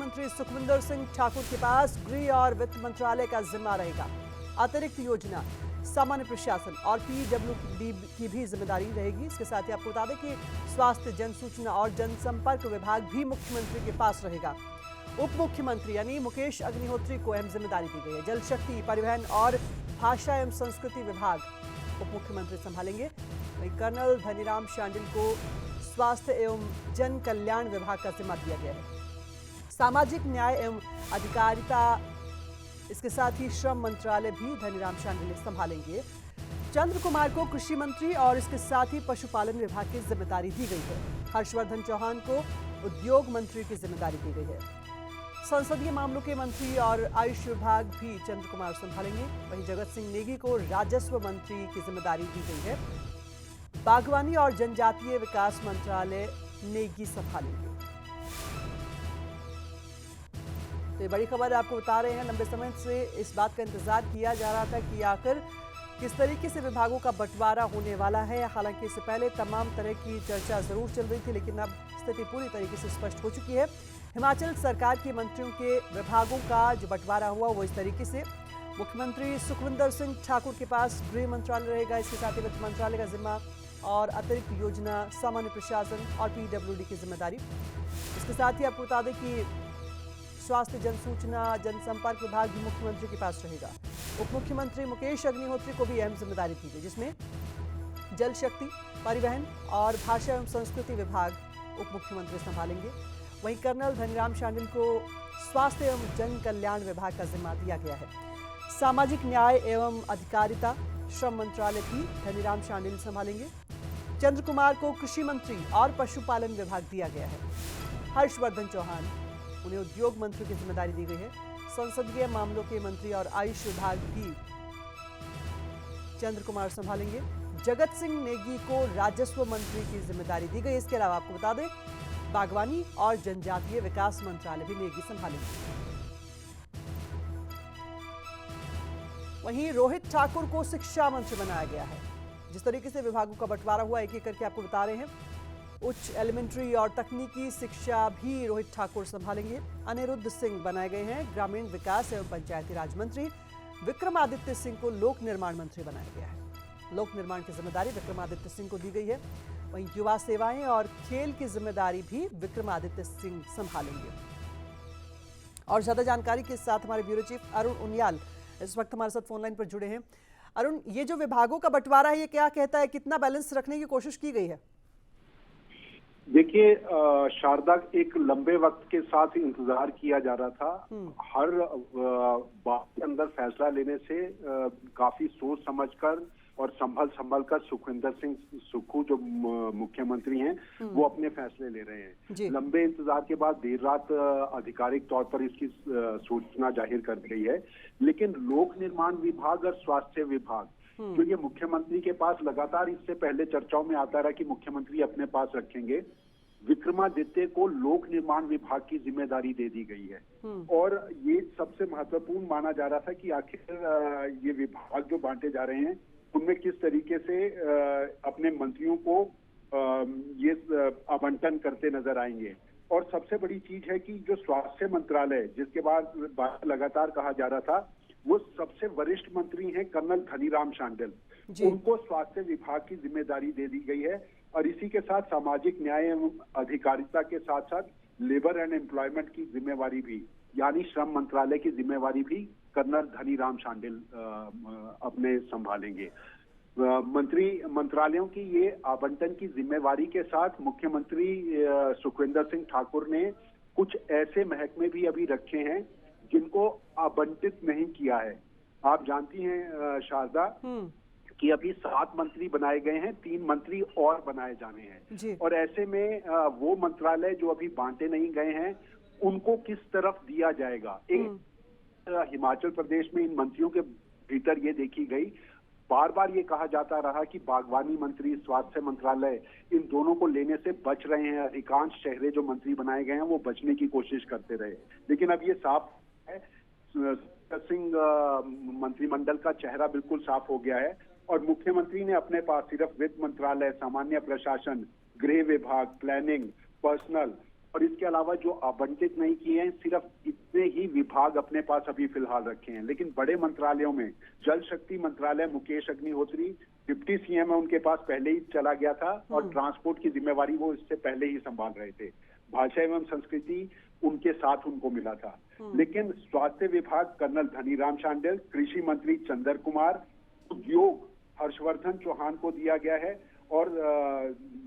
मुख्यमंत्री सुखविंदर सिंह ठाकुर के पास गृह और वित्त मंत्रालय का जिम्मा रहेगा। अतिरिक्त योजना, सामान्य प्रशासन और पीडब्ल्यूडी की भी जिम्मेदारी रहेगी। इसके साथ ही आपको बता दें कि स्वास्थ्य, जन सूचना और जनसंपर्क विभाग भी मुख्यमंत्री के पास रहेगा। उप मुख्यमंत्री यानी मुकेश अग्निहोत्री को अहम जिम्मेदारी दी गई है। जल शक्ति, परिवहन और भाषा एवं संस्कृति विभाग उप मुख्यमंत्री संभालेंगे। वहीं कर्नल धनीराम शांडिल को स्वास्थ्य एवं जन कल्याण विभाग का जिम्मा दिया गया है। सामाजिक न्याय एवं अधिकारिता, इसके साथ ही श्रम मंत्रालय भी धनीराम शांडिल संभालेंगे। चंद्र कुमार को कृषि मंत्री और इसके साथ ही पशुपालन विभाग की जिम्मेदारी दी गई है। हर्षवर्धन चौहान को उद्योग मंत्री की जिम्मेदारी दी गई है। संसदीय मामलों के मंत्री और आयुष विभाग भी चंद्र कुमार संभालेंगे। वहीं जगत सिंह नेगी को राजस्व मंत्री की जिम्मेदारी दी गई है। बागवानी और जनजातीय विकास मंत्रालय नेगी संभालेंगे। तो ये बड़ी खबर आपको बता रहे हैं। लंबे समय से इस बात का इंतजार किया जा रहा था कि आखिर किस तरीके से विभागों का बंटवारा होने वाला है। हालांकि इससे पहले तमाम तरह की चर्चा जरूर चल रही थी, लेकिन अब स्थिति पूरी तरीके से स्पष्ट हो चुकी है। हिमाचल सरकार के मंत्रियों के विभागों का जो बंटवारा हुआ वो इस तरीके से, मुख्यमंत्री सुखविंदर सिंह ठाकुर के पास गृह मंत्रालय रहेगा। इसके साथ ही वित्त मंत्रालय का जिम्मा और अतिरिक्त योजना, सामान्य प्रशासन और पीडब्ल्यूडी की जिम्मेदारी। इसके साथ ही आपको बता दें कि स्वास्थ्य, जन सूचना, जनसंपर्क विभाग भी मुख्यमंत्री के पास रहेगा। उप मुख्यमंत्री मुकेश अग्निहोत्री को भी अहम जिम्मेदारी दी गई, जिसमें जल शक्ति, परिवहन और भाषा एवं संस्कृति विभाग उप मुख्यमंत्री संभालेंगे। वहीं कर्नल धनीराम शांडिल को स्वास्थ्य एवं जन कल्याण विभाग का जिम्मा दिया गया है। सामाजिक न्याय एवं अधिकारिता, श्रम मंत्रालय भी धनीराम शांडिल संभालेंगे। चंद्र कुमार को कृषि मंत्री और पशुपालन विभाग दिया गया है। हर्षवर्धन चौहान, उन्हें उद्योग मंत्री की जिम्मेदारी दी गई है। संसदीय मामलों के मंत्री और आयुष विभाग भी चंद्र कुमार संभालेंगे। जगत सिंह नेगी को राजस्व मंत्री की जिम्मेदारी दी गई। इसके अलावा आपको बता दें बागवानी और जनजातीय विकास मंत्रालय भी नेगी संभालेंगे। वहीं रोहित ठाकुर को शिक्षा मंत्री बनाया गया है। जिस तरीके से विभागों का बंटवारा हुआ, एक एक करके आपको बता रहे हैं। उच्च, एलिमेंट्री और तकनीकी शिक्षा भी रोहित ठाकुर संभालेंगे। अनिरुद्ध सिंह बनाए गए हैं ग्रामीण विकास एवं पंचायती राज मंत्री। विक्रमादित्य सिंह को लोक निर्माण मंत्री बनाया गया है। लोक निर्माण की जिम्मेदारी विक्रमादित्य सिंह को दी गई है। वहीं युवा सेवाएं और खेल की जिम्मेदारी भी विक्रमादित्य सिंह संभालेंगे। और ज्यादा जानकारी के साथ हमारे ब्यूरो चीफ अरुण उनियाल इस वक्त हमारे साथ फोन लाइन पर जुड़े हैं। अरुण, ये जो विभागों का बंटवारा है, ये क्या कहता है, कितना बैलेंस रखने की कोशिश की गई है? देखिए शारदा, एक लंबे वक्त के साथ इंतजार किया जा रहा था। हर बात के अंदर फैसला लेने से काफी सोच समझकर और संभल कर सुखविंदर सिंह सुक्खू जो मुख्यमंत्री हैं वो अपने फैसले ले रहे हैं। लंबे इंतजार के बाद देर रात आधिकारिक तौर पर इसकी सूचना जाहिर कर दी गई है। लेकिन लोक निर्माण विभाग और स्वास्थ्य विभाग जो ये मुख्यमंत्री के पास लगातार इससे पहले चर्चाओं में आता रहा कि मुख्यमंत्री अपने पास रखेंगे, विक्रमादित्य को लोक निर्माण विभाग की जिम्मेदारी दे दी गई है। और ये सबसे महत्वपूर्ण माना जा रहा था कि आखिर ये विभाग जो बांटे जा रहे हैं उनमें किस तरीके से अपने मंत्रियों को ये आवंटन करते नजर आएंगे। और सबसे बड़ी चीज है कि जो स्वास्थ्य मंत्रालय, जिसके बाद लगातार कहा जा रहा था, वो सबसे वरिष्ठ मंत्री हैं कर्नल धनीराम शांडिल, उनको स्वास्थ्य विभाग की जिम्मेदारी दे दी गई है। और इसी के साथ सामाजिक न्याय एवं अधिकारिता के साथ साथ लेबर एंड एम्प्लॉयमेंट की जिम्मेवारी भी, यानी श्रम मंत्रालय की जिम्मेवारी भी कर्नल धनीराम शांडिल अपने संभालेंगे। मंत्रालयों की ये आवंटन की जिम्मेवारी के साथ मुख्यमंत्री सुखविंदर सिंह ठाकुर ने कुछ ऐसे महकमे भी अभी रखे हैं जिनको आवंटित नहीं किया है। आप जानती हैं शारदा कि अभी 7 मंत्री बनाए गए हैं, 3 मंत्री और बनाए जाने हैं। और ऐसे में वो मंत्रालय जो अभी बांटे नहीं गए हैं उनको किस तरफ दिया जाएगा। एक हिमाचल प्रदेश में इन मंत्रियों के भीतर ये देखी गई, बार बार ये कहा जाता रहा कि बागवानी मंत्री, स्वास्थ्य मंत्रालय, इन दोनों को लेने से बच रहे हैं। अधिकांश चेहरे जो मंत्री बनाए गए हैं वो बचने की कोशिश करते रहे। लेकिन अब ये साफ है, सिंह मंत्रिमंडल का चेहरा बिल्कुल साफ हो गया है और मुख्यमंत्री ने अपने पास सिर्फ वित्त मंत्रालय, सामान्य प्रशासन, गृह विभाग, प्लानिंग, पर्सनल और इसके अलावा जो आवंटित नहीं किए हैं, सिर्फ इतने ही विभाग अपने पास अभी फिलहाल रखे हैं। लेकिन बड़े मंत्रालयों में जल शक्ति मंत्रालय मुकेश अग्निहोत्री डिप्टी सीएम है, उनके पास पहले ही चला गया था और ट्रांसपोर्ट की जिम्मेवारी वो इससे पहले ही संभाल रहे थे। भाषा एवं संस्कृति उनके साथ उनको मिला था। लेकिन स्वास्थ्य विभाग कर्नल धनीराम शांडिल, कृषि मंत्री चंद्र कुमार, उद्योग हर्षवर्धन चौहान को दिया गया है और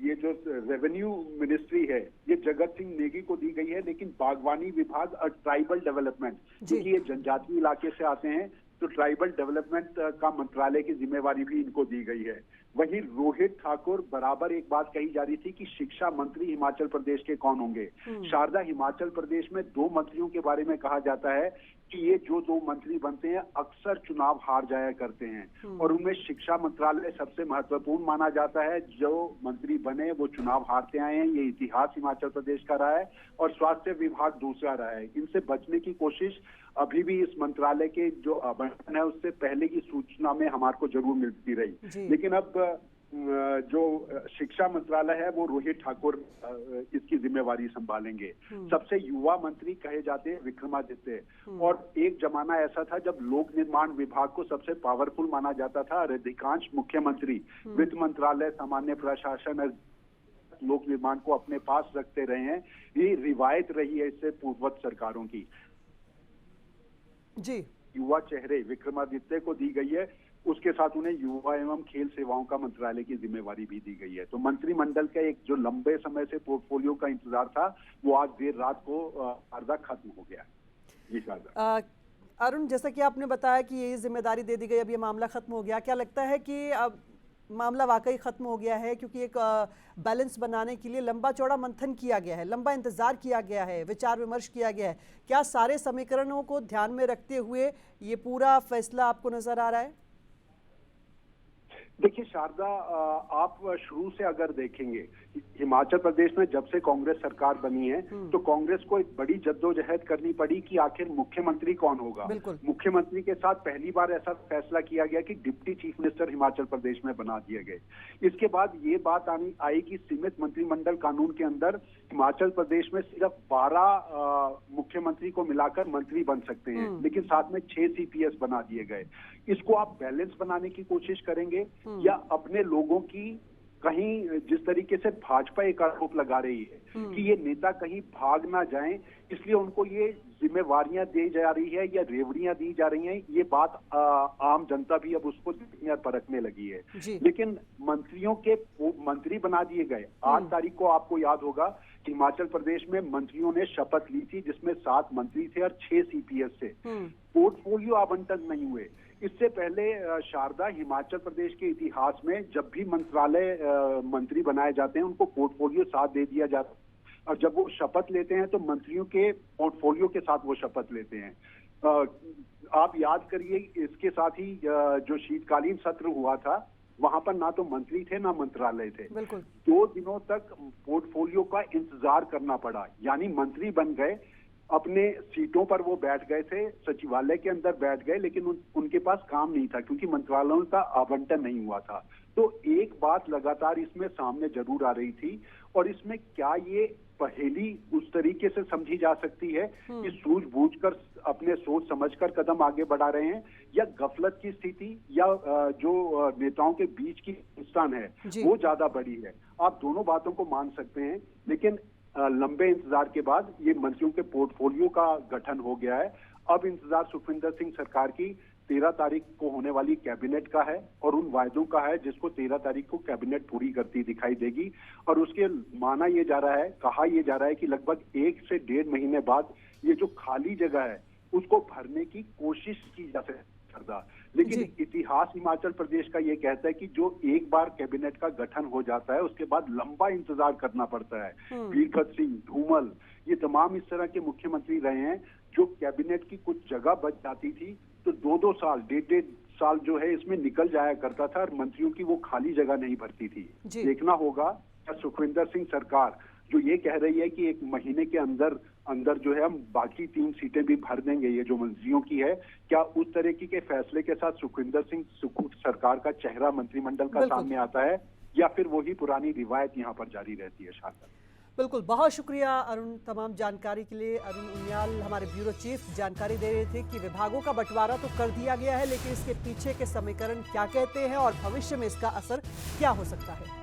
ये जो रेवेन्यू मिनिस्ट्री है ये जगत सिंह नेगी को दी गई है। लेकिन बागवानी विभाग और ट्राइबल डेवलपमेंट, क्योंकि ये जनजातीय इलाके से आते हैं, तो ट्राइबल डेवलपमेंट का मंत्रालय की जिम्मेवारी भी इनको दी गई है। वहीं रोहित ठाकुर, बराबर एक बात कही जा रही थी कि शिक्षा मंत्री हिमाचल प्रदेश के कौन होंगे। शारदा, हिमाचल प्रदेश में 2 मंत्रियों के बारे में कहा जाता है कि ये जो 2 मंत्री बनते हैं अक्सर चुनाव हार जाया करते हैं और उनमें शिक्षा मंत्रालय सबसे महत्वपूर्ण माना जाता है। जो मंत्री बने वो चुनाव हारते आए हैं, ये इतिहास हिमाचल प्रदेश का रहा है, और स्वास्थ्य विभाग दूसरा रहा है। इनसे बचने की कोशिश अभी भी इस मंत्रालय के जो आवंटन है उससे पहले की सूचना में हमारे को जरूर मिलती रही। लेकिन अब जो शिक्षा मंत्रालय है वो रोहित ठाकुर इसकी जिम्मेवारी संभालेंगे। सबसे युवा मंत्री कहे जाते हैं विक्रमादित्य, और एक जमाना ऐसा था जब लोक निर्माण विभाग को सबसे पावरफुल माना जाता था और अधिकांश मुख्यमंत्री वित्त मंत्रालय, सामान्य प्रशासन और लोक निर्माण को अपने पास रखते रहे हैं। ये रिवायत रही है इससे पूर्ववत सरकारों की। जी, युवा चेहरे विक्रमादित्य को दी गई है, उसके साथ उन्हें युवा एवं खेल सेवाओं का मंत्रालय की जिम्मेवारी भी दी गई है। तो मंत्रिमंडल का एक जो लंबे समय से पोर्टफोलियो का इंतजार था वो आज देर रात को आधा खत्म हो गया। जी शारदा। अरुण, जैसा कि आपने बताया कि ये जिम्मेदारी दे दी गई, अब ये मामला खत्म हो गया, क्या लगता है कि अब मामला वाकई खत्म हो गया है? क्योंकि एक बैलेंस बनाने के लिए लंबा चौड़ा मंथन किया गया है, लंबा इंतजार किया गया है, विचार विमर्श किया गया है। क्या सारे समीकरणों को ध्यान में रखते हुए ये पूरा फैसला आपको नजर आ रहा है? देखिए शारदा, आप शुरू से अगर देखेंगे हिमाचल प्रदेश में जब से कांग्रेस सरकार बनी है तो कांग्रेस को एक बड़ी जद्दोजहद करनी पड़ी कि आखिर मुख्यमंत्री कौन होगा। मुख्यमंत्री के साथ पहली बार ऐसा फैसला किया गया कि deputy chief minister Himachal Pradesh में बना दिए गए। इसके बाद ये बात आई कि सीमित मंत्रिमंडल कानून के अंदर हिमाचल प्रदेश में सिर्फ 12 मुख्यमंत्री को मिलाकर मंत्री बन सकते हैं, लेकिन साथ में 6 CPS बना दिए गए। इसको आप बैलेंस बनाने की कोशिश करेंगे या अपने लोगों की, कहीं जिस तरीके से भाजपा एक आरोप लगा रही है कि ये नेता कहीं भाग ना जाएं, इसलिए उनको ये जिम्मेवारियां दी जा रही है या रेवड़ियां दी जा रही हैं, ये बात आम जनता भी अब उसको परखने लगी है। लेकिन मंत्रियों के मंत्री बना दिए गए। 8 तारीख को आपको याद होगा हिमाचल प्रदेश में मंत्रियों ने शपथ ली थी जिसमें 7 मंत्री थे और 6 CPS थे। पोर्टफोलियो आवंटन नहीं हुए। इससे पहले शारदा, हिमाचल प्रदेश के इतिहास में जब भी मंत्रालय मंत्री बनाए जाते हैं उनको पोर्टफोलियो साथ दे दिया जाता है, और जब वो शपथ लेते हैं तो मंत्रियों के पोर्टफोलियो के साथ वो शपथ लेते हैं। आप याद करिए, इसके साथ ही जो शीतकालीन सत्र हुआ था वहां पर ना तो मंत्री थे ना मंत्रालय थे। 2 दिनों तक पोर्टफोलियो का इंतजार करना पड़ा, यानी मंत्री बन गए, अपने सीटों पर वो बैठ गए थे, सचिवालय के अंदर बैठ गए, लेकिन उनके पास काम नहीं था क्योंकि मंत्रालयों का आवंटन नहीं हुआ था। तो एक बात लगातार इसमें सामने जरूर आ रही थी, और इसमें क्या ये पहेली उस तरीके से समझी जा सकती है कि सूझबूझकर अपने सोच समझकर कदम आगे बढ़ा रहे हैं, या गफलत की स्थिति या जो नेताओं के बीच की इंसान है वो ज्यादा बड़ी है। आप दोनों बातों को मान सकते हैं, लेकिन लंबे इंतजार के बाद ये मंत्रियों के पोर्टफोलियो का गठन हो गया है। अब इंतजार सुखविंदर सिंह सरकार की 13 तारीख को होने वाली कैबिनेट का है और उन वायदों का है जिसको 13 तारीख को कैबिनेट पूरी करती दिखाई देगी। और उसके माना ये जा रहा है, कहा ये जा रहा है कि लगभग 1 से 1.5 महीने बाद ये जो खाली जगह है उसको भरने की कोशिश की जा सकती है। लेकिन इतिहास हिमाचल प्रदेश का ये कहता है कि जो एक बार कैबिनेट का गठन हो जाता है उसके बाद लंबा इंतजार करना पड़ता है। वीरभद्र सिंह, धूमल, ये तमाम इस तरह के मुख्यमंत्री रहे हैं जो कैबिनेट की कुछ जगह बच जाती थी तो 2-2 साल, 1.5 साल जो है इसमें निकल जाया करता था और मंत्रियों की वो खाली जगह नहीं भरती थी। देखना होगा क्या सुखविंदर सिंह सरकार जो ये कह रही है कि 1 महीने के अंदर जो है हम बाकी 3 सीटें भी भर देंगे ये जो मंत्रियों की है, क्या उस तरह के फैसले के साथ सुखविंदर सिंह सरकार का चेहरा मंत्रिमंडल का सामने आता है, या फिर वही पुरानी रिवायत यहाँ पर जारी रहती है? शारदा, बिल्कुल, बहुत शुक्रिया अरुण तमाम जानकारी के लिए। अरुण उनियाल हमारे ब्यूरो चीफ जानकारी दे रहे थे कि विभागों का बंटवारा तो कर दिया गया है, लेकिन इसके पीछे के समीकरण क्या कहते हैं और भविष्य में इसका असर क्या हो सकता है।